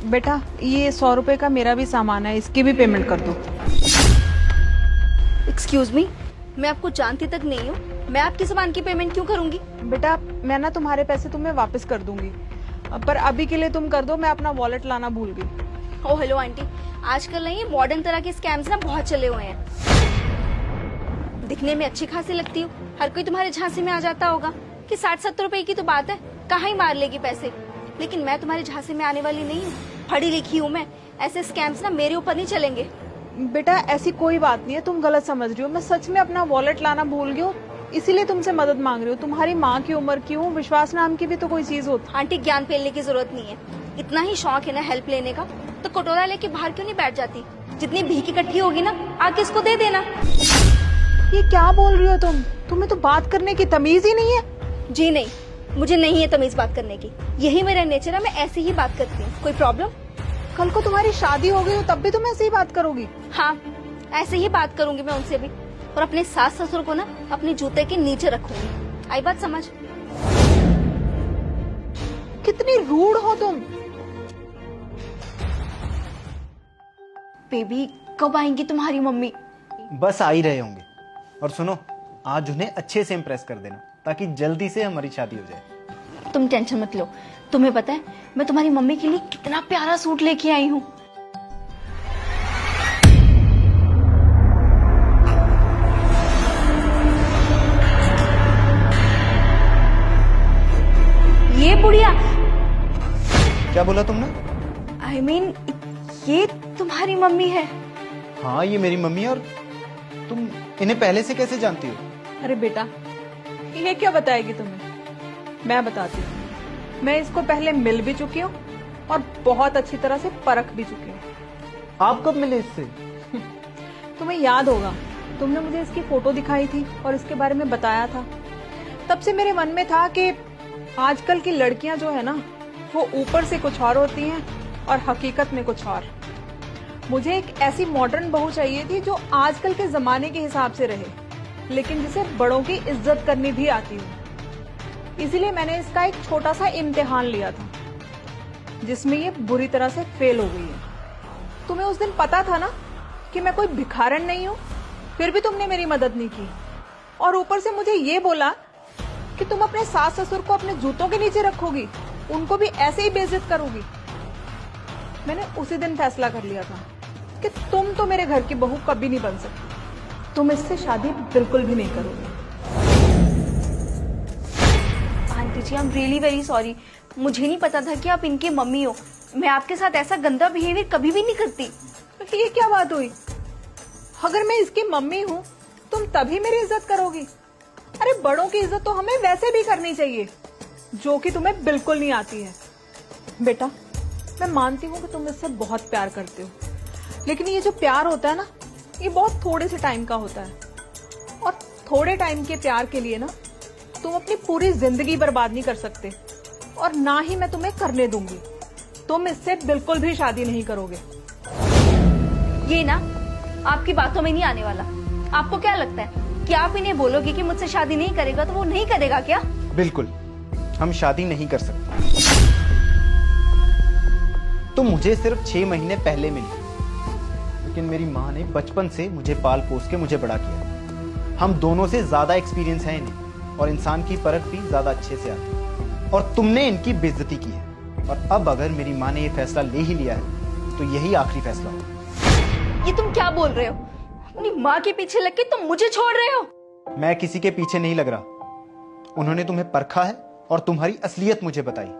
बेटा ये 100 रुपए का मेरा भी सामान है, इसकी भी पेमेंट कर दो। एक्सक्यूज मी, मैं आपको जानती तक नहीं हूँ, मैं आपके सामान की पेमेंट क्यों करूंगी? बेटा मैं ना तुम्हारे पैसे तुम्हें वापस कर दूंगी, पर अभी के लिए तुम कर दो, मैं अपना वॉलेट लाना भूल गई। ओ हेलो आंटी, आजकल ना ये मॉडर्न तरह के स्कैम्स ना बहुत चले हुए हैं। दिखने में अच्छी खासी लगती हूँ, हर कोई तुम्हारे झांसे में आ जाता होगा कि 60-70 रुपए की तो बात है, कहाँ ही मार लेगी पैसे। लेकिन मैं तुम्हारे झांसे में आने वाली नहीं हूँ, पढ़ी लिखी हूँ मैं, ऐसे स्कैम्स ना मेरे ऊपर नहीं चलेंगे। बेटा ऐसी कोई बात नहीं है, तुम गलत समझ रही हो, मैं सच में अपना वॉलेट लाना भूल गई हूँ, इसीलिए तुमसे मदद मांग रही हूँ। तुम्हारी माँ की उम्र की हूँ, विश्वास नाम की भी तो कोई चीज होती। आंटी ज्ञान फैलने की जरूरत नहीं है, इतना ही शौक है ना हेल्प लेने का, तो कटोरा लेके बाहर क्यों नहीं बैठ जाती? जितनी भीख इकट्ठी होगी ना आके इसको दे देना। ये क्या बोल रही हो तुम? तुम्हें तो बात करने की तमीज ही नहीं है। जी नहीं, मुझे नहीं है तमीज बात करने की, यही मेरा नेचर है, मैं ऐसे ही बात करती हूँ। कोई प्रॉब्लम? कल को तुम्हारी शादी हो गई हो तब भी तुम ऐसे ही बात करोगी? हाँ, ऐसे ही बात करूंगी मैं उनसे भी, और अपने सास ससुर को ना अपने जूते के नीचे रखूंगी। आई बात समझ? कितनी रूड हो तुम। बेबी कब आएंगी तुम्हारी मम्मी? बस आ ही रहे होंगे। और सुनो, आज उन्हें अच्छे से इम्प्रेस कर देना ताकि जल्दी से हमारी शादी हो जाए। तुम टेंशन मत लो, तुम्हें पता है मैं तुम्हारी मम्मी के लिए कितना प्यारा सूट लेके आई हूँ। ये बुढ़िया, क्या बोला तुमने? I mean, ये तुम्हारी मम्मी है? हाँ, ये मेरी मम्मी है। और तुम इन्हें पहले से कैसे जानती हो? अरे बेटा ये क्या बताएगी तुम्हें, मैं बताती हूँ। मैं इसको पहले मिल भी चुकी हूँ और बहुत अच्छी तरह से परख भी चुकी हूँ। आप कब मिले इससे? तुम्हें याद होगा, तुमने मुझे इसकी फोटो दिखाई थी और इसके बारे में बताया था। तब से मेरे मन में था कि आजकल की लड़कियां जो है ना, वो ऊपर से कुछ और होती हैं और हकीकत में कुछ और। मुझे एक ऐसी मॉडर्न बहू चाहिए थी जो आजकल के जमाने के हिसाब से रहे, लेकिन जिसे बड़ों की इज्जत करनी भी आती हो। इसीलिए मैंने इसका एक छोटा सा इम्तिहान लिया था, जिसमें ये बुरी तरह से फेल हो गई है। तुम्हें उस दिन पता था ना कि मैं कोई भिखारन नहीं हूं, फिर भी तुमने मेरी मदद नहीं की, और ऊपर से मुझे ये बोला कि तुम अपने सास ससुर को अपने जूतों के नीचे रखोगी, उनको भी ऐसे ही बेइज्जत करोगी। मैंने उसी दिन फैसला कर लिया था कि तुम तो मेरे घर की बहू कभी नहीं बन सकती, तुम इससे शादी बिल्कुल भी नहीं करोगे। Aunty ji, I am really very sorry, मुझे नहीं पता था कि आप इनकी मम्मी हो। मैं आपके साथ ऐसा गंदा बिहेवियर कभी भी नहीं करती। ये क्या बात हुई? अगर मैं इसकी मम्मी हूँ तुम तभी मेरी इज्जत करोगी? अरे बड़ों की इज्जत तो हमें वैसे भी करनी चाहिए, जो कि तुम्हें बिल्कुल नहीं आती है। बेटा मैं मानती हूँ कि तुम इससे बहुत प्यार करते हो, लेकिन ये जो प्यार होता है ना, ये बहुत थोड़े से टाइम का होता है, और थोड़े टाइम के प्यार के लिए ना तुम अपनी पूरी जिंदगी बर्बाद नहीं कर सकते, और ना ही मैं तुम्हें करने दूंगी। तुम इससे बिल्कुल भी शादी नहीं करोगे। ये ना आपकी बातों में नहीं आने वाला। आपको क्या लगता है कि आप इन्हें बोलोगे कि मुझसे शादी नहीं करेगा तो वो नहीं करेगा क्या? बिल्कुल, हम शादी नहीं कर सकते। तुम मुझे सिर्फ 6 महीने पहले मिली, लेकिन मेरी माँ ने बचपन से मुझे पाल पोस के मुझे बड़ा किया। हम दोनों से ज्यादा एक्सपीरियंस है इन्हें, और इंसान की परख भी ज्यादा अच्छे से आती है। और तुमने इनकी बेइज्जती की है, और अब अगर मेरी माँ ने ये फैसला ले ही लिया है तो यही आखिरी फैसला होगा। ये तुम क्या बोल रहे हो? अपनी माँ के पीछे लग के तुम मुझे छोड़ रहे हो? मैं किसी के पीछे नहीं लग रहा। उन्होंने तुम्हें परखा है और तुम्हारी असलियत मुझे बताई।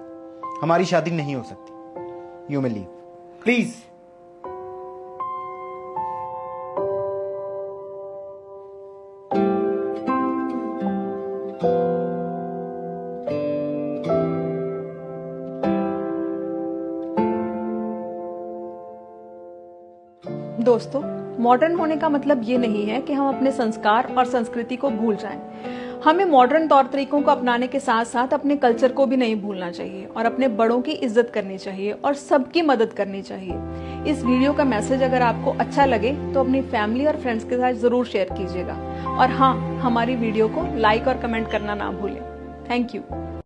हमारी शादी नहीं हो सकती। You may leave please. दोस्तों, मॉडर्न होने का मतलब ये नहीं है कि हम अपने संस्कार और संस्कृति को भूल जाएं। हमें मॉडर्न तौर तरीकों को अपनाने के साथ साथ अपने कल्चर को भी नहीं भूलना चाहिए, और अपने बड़ों की इज्जत करनी चाहिए और सबकी मदद करनी चाहिए। इस वीडियो का मैसेज अगर आपको अच्छा लगे तो अपनी फैमिली और फ्रेंड्स के साथ जरूर शेयर कीजिएगा, और हाँ, हमारी वीडियो को लाइक और कमेंट करना ना भूलें। Thank you.